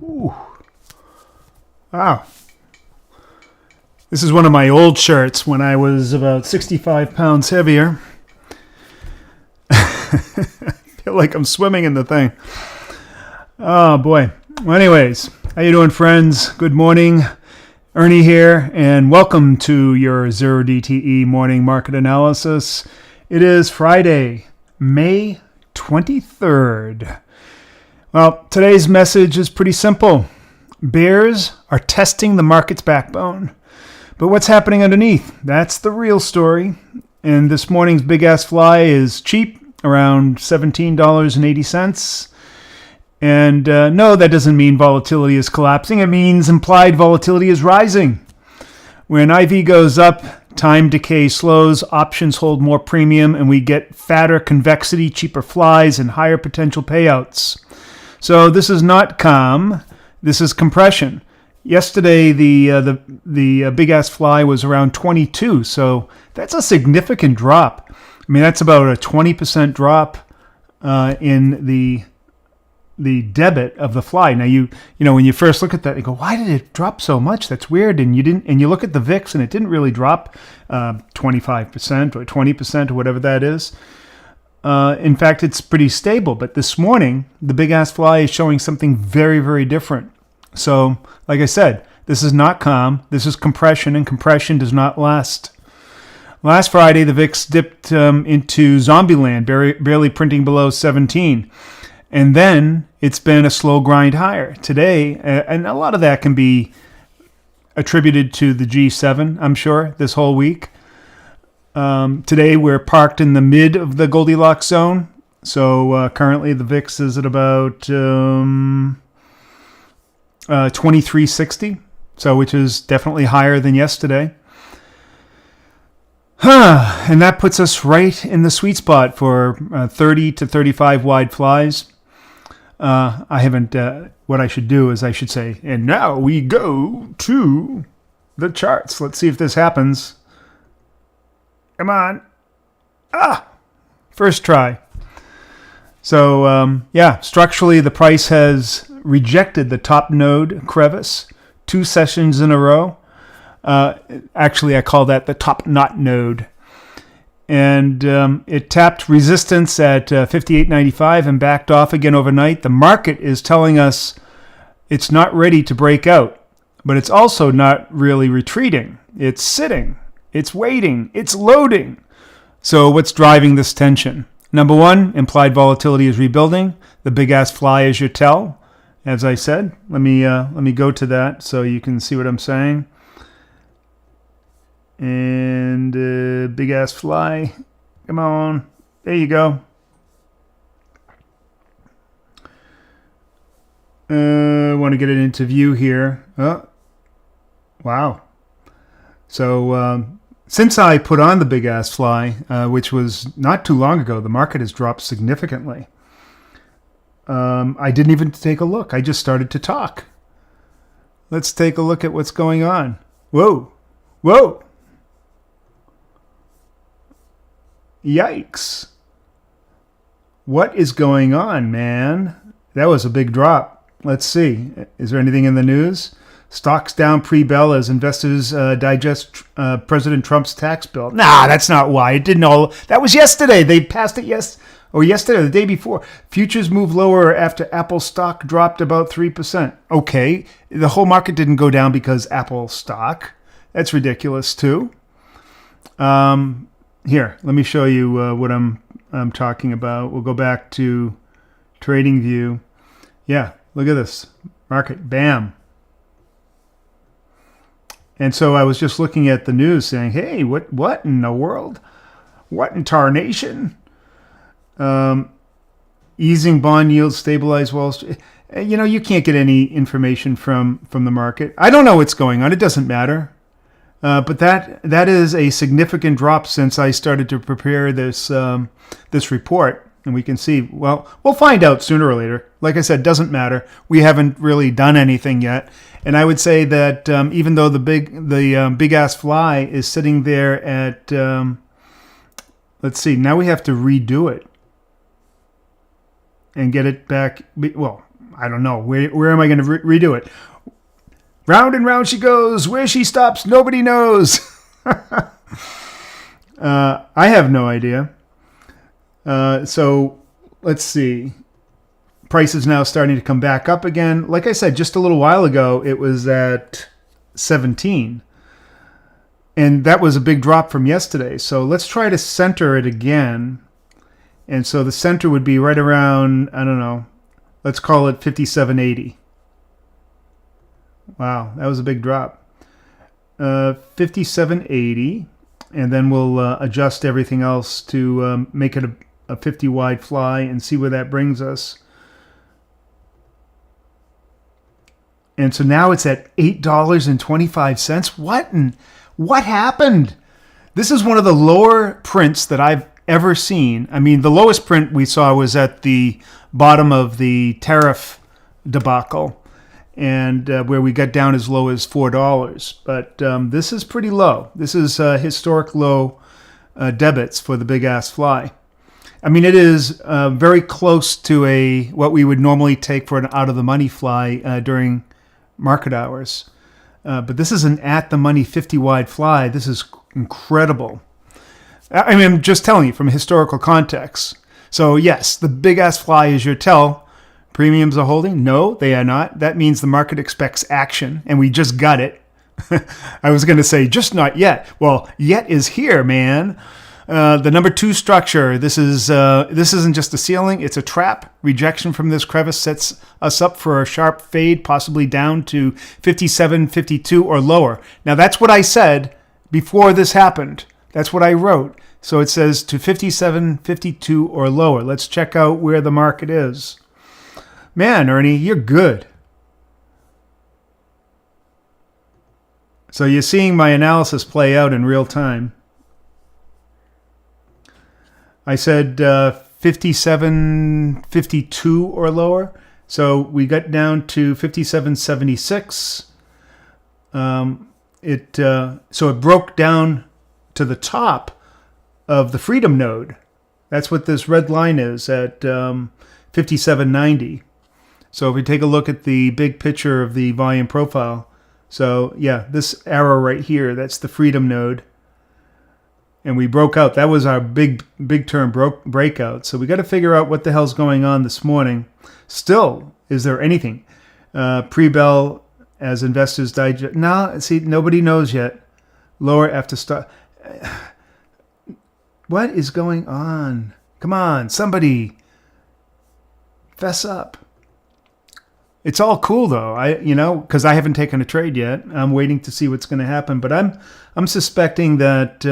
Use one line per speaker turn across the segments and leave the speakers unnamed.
Ooh. Wow. This is one of my old shirts when I was about 65 pounds heavier. I feel like I'm swimming in the thing. Oh, boy. Well, anyways, how you doing, friends? Good morning. Ernie here, and welcome to your 0DTE morning market analysis. It is Friday, May 23rd. Well, today's message is pretty simple. Bears are testing the market's backbone. But what's happening underneath? That's the real story. And this morning's big-ass fly is cheap, around $17.80. And no, that doesn't mean volatility is collapsing. It means implied volatility is rising. When IV goes up, time decay slows, options hold more premium, and we get fatter convexity, cheaper flies, and higher potential payouts. So this is not calm. This is compression. Yesterday, the big-ass fly was around 22, so that's a significant drop. I mean, that's about a 20% drop in the debit of the fly. Now, you know, when you first look at that, you go, why did it drop so much? That's weird. And you look at the VIX, and it didn't really drop 25% or 20% or whatever that is. In fact, it's pretty stable. But this morning, the big-ass fly is showing something very, very different. So, like I said, this is not calm. This is compression, and compression does not last. Last Friday, the VIX dipped into zombie land, barely printing below 17. And then it's been a slow grind higher. Today, and a lot of that can be attributed to the G7, I'm sure, this whole week. Today, we're parked in the mid of the Goldilocks zone. So currently, the VIX is at about 2360, so which is definitely higher than yesterday. And that puts us right in the sweet spot for 30 to 35 wide flies. I haven't, what I should do is I should say, and now we go to the charts. Let's see if this happens. Come on. First try. So, structurally the price has rejected the top node crevice 2 sessions in a row. Actually, I call that the top knot node. And it tapped resistance at 58.95 and backed off again overnight. The market is telling us it's not ready to break out, but it's also not really retreating. It's sitting. It's waiting. It's loading. So what's driving this tension? Number one, implied volatility is rebuilding. The big-ass fly is your tell. As I said, let me go to that so you can see what I'm saying. And big-ass fly. Come on. There you go. I want to get it into view here. Oh, wow. So since I put on the big-ass fly, which was not too long ago, the market has dropped significantly. I didn't even take a look. I just started to talk. Let's take a look at what's going on. Whoa. Whoa. Yikes. What is going on, man? That was a big drop. Let's see. Is there anything in the news? Stocks down pre-bell as investors digest President Trump's tax bill. Nah, that's not why. It didn't all. That was yesterday. They passed it yesterday, the day before. Futures moved lower after Apple stock dropped about 3%. Okay, the whole market didn't go down because Apple stock. That's ridiculous too. Here, let me show you what I'm talking about. We'll go back to Trading View. Yeah, look at this market. Bam. And so I was just looking at the news saying, hey, what in the world? What in tarnation? Easing bond yields, stabilize Wall Street. You know, you can't get any information from the market. I don't know what's going on. It doesn't matter. But that is a significant drop since I started to prepare this report. And we can see, well, we'll find out sooner or later. Like I said, doesn't matter. We haven't really done anything yet. And I would say that even though the big ass fly is sitting there at, let's see, now we have to redo it and get it back. Well, I don't know. Where am I going to redo it? Round and round she goes. Where she stops, nobody knows. I have no idea. So let's see. Price is now starting to come back up again. Like I said, just a little while ago, it was at 17. And that was a big drop from yesterday. So let's try to center it again. And so the center would be right around, I don't know, let's call it 57.80. Wow, that was a big drop. 57.80. And then we'll adjust everything else to make it a 50 wide fly and see where that brings us. And so now it's at $8.25. What happened? This is one of the lower prints that I've ever seen. I mean, the lowest print we saw was at the bottom of the tariff debacle, and where we got down as low as $4. But this is pretty low. This is historic low debits for the big ass fly. I mean, it is very close to what we would normally take for an out of the money fly during market hours. But this is an at the money 50 wide fly. This is incredible. I mean, I'm just telling you from a historical context. So yes, the big ass fly is your tell. Premiums are holding? No, they are not. That means the market expects action, and we just got it. I was going to say just not yet. Well, yet is here, man. The number 2 structure. This isn't just a ceiling; it's a trap. Rejection from this crevice sets us up for a sharp fade, possibly down to 57.52 or lower. Now that's what I said before this happened. That's what I wrote. So it says to 57.52 or lower. Let's check out where the market is. Man, Ernie, you're good. So you're seeing my analysis play out in real time. I said 57.52 or lower. So we got down to 57.76. So it broke down to the top of the Freedom node. That's what this red line is at 57.90. So if we take a look at the big picture of the volume profile, so yeah, this arrow right here, that's the Freedom node. And we broke out. That was our big term breakout. So we got to figure out what the hell's going on this morning. Still, is there anything? Pre-bell as investors digest. No, see, nobody knows yet. Lower after start. What is going on? Come on, somebody fess up. It's all cool though. Because I haven't taken a trade yet. I'm waiting to see what's going to happen. But I'm suspecting that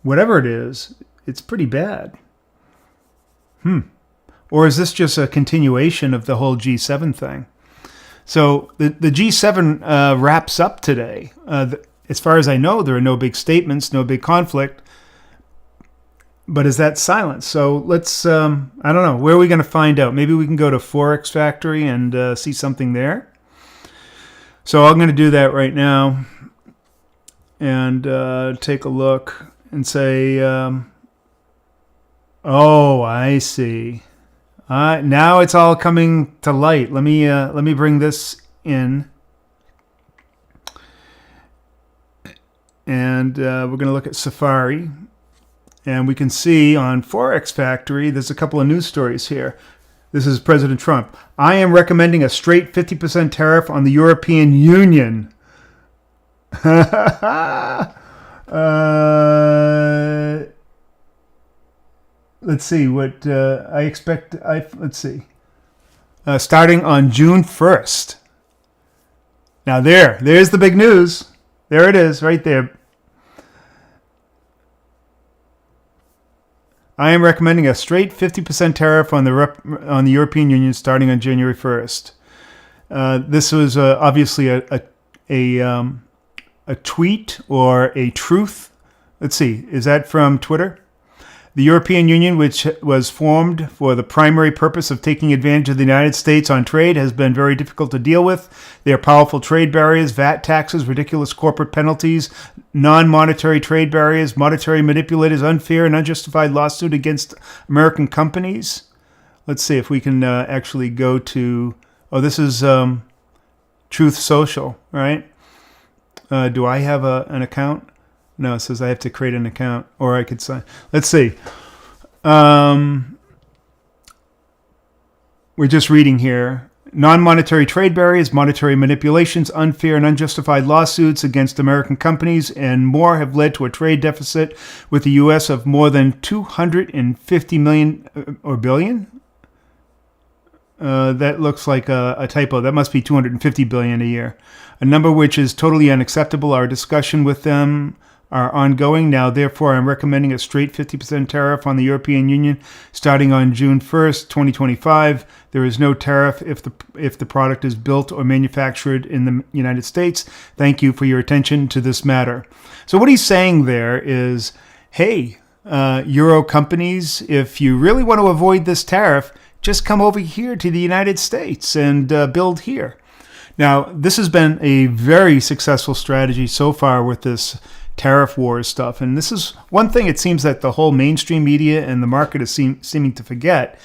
whatever it is, it's pretty bad. Or is this just a continuation of the whole G7 thing? So the G7 wraps up today. As far as I know, there are no big statements, no big conflict. But is that silence? So let's, I don't know, where are we going to find out? Maybe we can go to Forex Factory and see something there. So I'm going to do that right now and take a look and say, oh, I see. Now it's all coming to light. Let me bring this in. And we're going to look at Safari. And we can see on Forex Factory, there's a couple of news stories here. This is President Trump. I am recommending a straight 50% tariff on the European Union. Let's see what I expect. Let's see. Starting on June 1st. Now there's the big news. There it is right there. I am recommending a straight 50% tariff on the European Union starting on January 1st. This was obviously a tweet or a truth. Let's see, is that from Twitter? The European Union, which was formed for the primary purpose of taking advantage of the United States on trade, has been very difficult to deal with. There are powerful trade barriers, VAT taxes, ridiculous corporate penalties, non-monetary trade barriers, monetary manipulators, unfair and unjustified lawsuit against American companies. let's see if we can actually go to, this is Truth Social, right? Do I have an account? No, it says I have to create an account, or I could sign. Let's see. We're just reading here. Non-monetary trade barriers, monetary manipulations, unfair and unjustified lawsuits against American companies, and more have led to a trade deficit with the U.S. of more than 250 million or billion. That looks like a typo. That must be 250 billion a year, a number which is totally unacceptable. Our discussion with them are ongoing now. Therefore, I'm recommending a straight 50% tariff on the European Union starting on June 1st, 2025. There is no tariff if the product is built or manufactured in the United States. Thank you for your attention to this matter. So what he's saying there is, hey, Euro companies, if you really want to avoid this tariff, just come over here to the United States and build here. Now, this has been a very successful strategy so far with this tariff wars stuff. And this is one thing it seems that the whole mainstream media and the market is seeming to forget.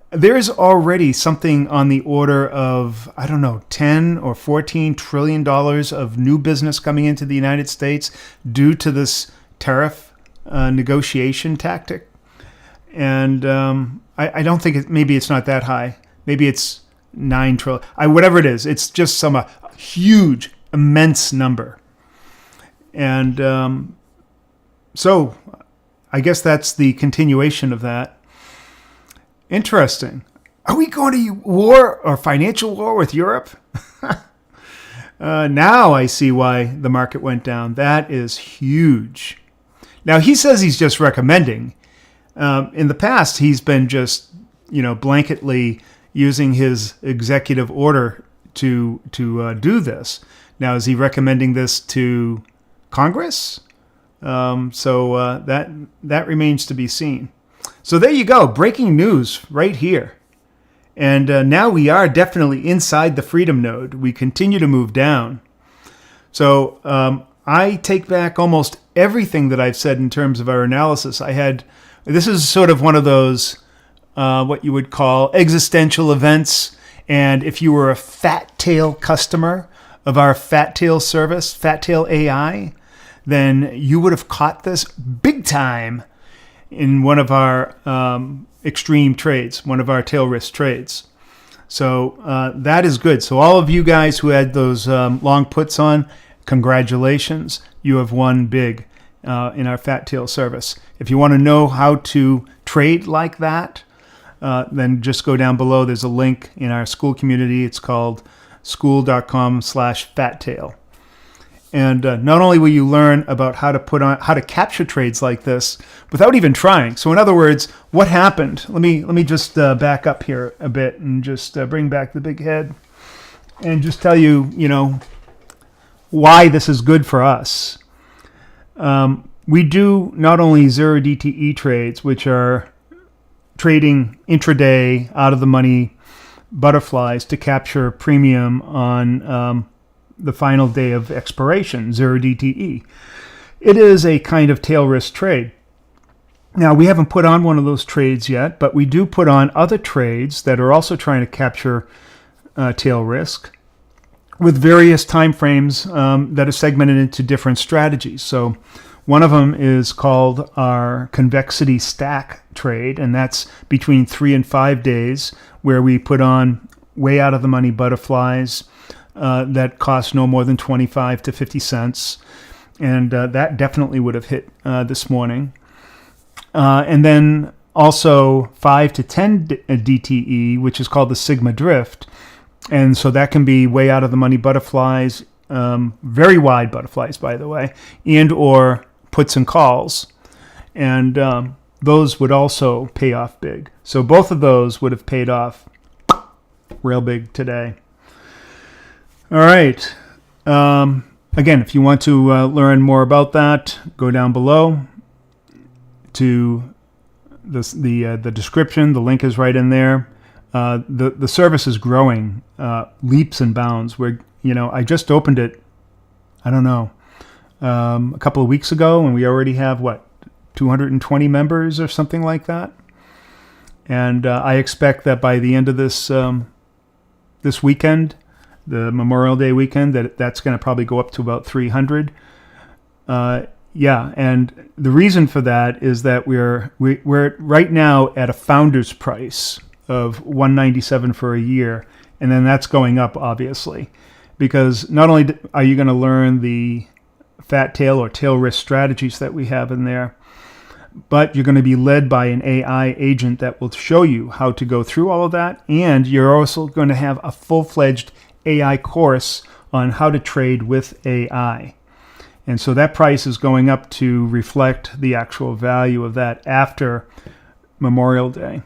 There is already something on the order of, 10 or $14 trillion of new business coming into the United States due to this tariff negotiation tactic. And I don't think maybe it's not that high. Maybe it's 9 trillion. Whatever it is, it's just some huge, immense number. And so I guess that's the continuation of that. Interesting. Are we going to war or financial war with Europe? Now I see why the market went down. That is huge. Now he says he's just recommending. In the past, he's been just, blanketly using his executive order to do this. Now, is he recommending this to Congress? So that remains to be seen. So there you go, breaking news right here. And now we are definitely inside the freedom node. We continue to move down. So I take back almost everything that I've said in terms of our analysis. This is sort of one of those, what you would call existential events. And if you were a fat tail customer of our fat tail service, Fat Tail AI, then you would have caught this big time in one of our extreme trades, one of our tail risk trades. So that is good. So all of you guys who had those long puts on, congratulations. You have won big in our fat tail service. If you want to know how to trade like that, then just go down below. There's a link in our Skool community. It's called skool.com/fattail. And not only will you learn about how to capture trades like this without even trying. So in other words, what happened? Let me just back up here a bit and just bring back the big head and just tell you, why this is good for us. We do not only zero DTE trades, which are trading intraday out of the money butterflies to capture premium on the final day of expiration, 0 DTE. It is a kind of tail risk trade. Now, we haven't put on one of those trades yet, but we do put on other trades that are also trying to capture tail risk with various time frames that are segmented into different strategies. So one of them is called our Convexity stack trade, and that's between 3 and 5 days, where we put on way out of the money butterflies that cost no more than 25 to 50 cents. And that definitely would have hit this morning. And then also 5 to 10 DTE, which is called the Sigma Drift. And so that can be way out of the money butterflies, very wide butterflies, by the way, and or puts and calls. And those would also pay off big. So both of those would have paid off real big today. All right. Again, if you want to learn more about that, go down below to the description. The link is right in there. The service is growing leaps and bounds. I just opened it, a couple of weeks ago, and we already have 220 members or something like that. And I expect that by the end of this weekend, the Memorial Day weekend, that's going to probably go up to about 300. Yeah, and the reason for that is that we're right now at a founder's price of $197 for a year, and then that's going up obviously, because not only are you going to learn the fat tail or tail risk strategies that we have in there, but you're going to be led by an AI agent that will show you how to go through all of that, and you're also going to have a full-fledged AI course on how to trade with AI. And so that price is going up to reflect the actual value of that after Memorial Day.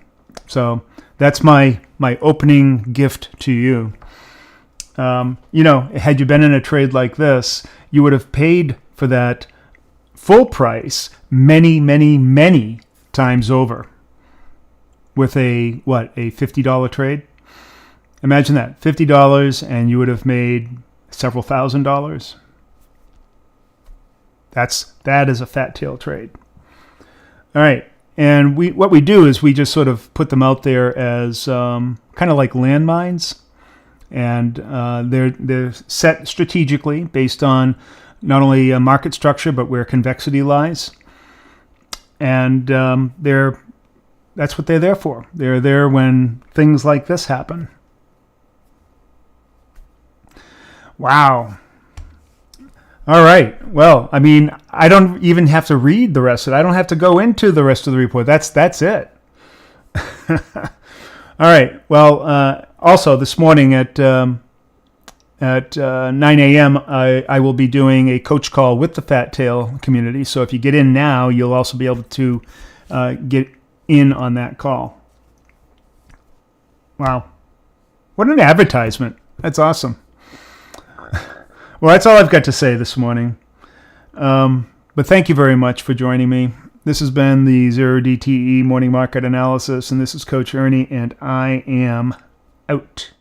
So that's my opening gift to you. Had you been in a trade like this, you would have paid for that full price many, many, many times over with a $50 trade. Imagine that, $50, and you would have made several $1,000s. That is a fat tail trade. All right, and what we do is we just sort of put them out there as kind of like landmines, and they're set strategically based on not only market structure but where convexity lies, and that's what they're there for. They're there when things like this happen. Wow. All right. Well, I mean, I don't even have to read the rest of it. I don't have to go into the rest of the report. That's it. All right. Well, also this morning at 9 a.m., I will be doing a coach call with the Fat Tail community. So if you get in now, you'll also be able to get in on that call. Wow. What an advertisement. That's awesome. Well, that's all I've got to say this morning. But thank you very much for joining me. This has been the 0DTE Morning Market Analysis, and this is Coach Ernie, and I am out.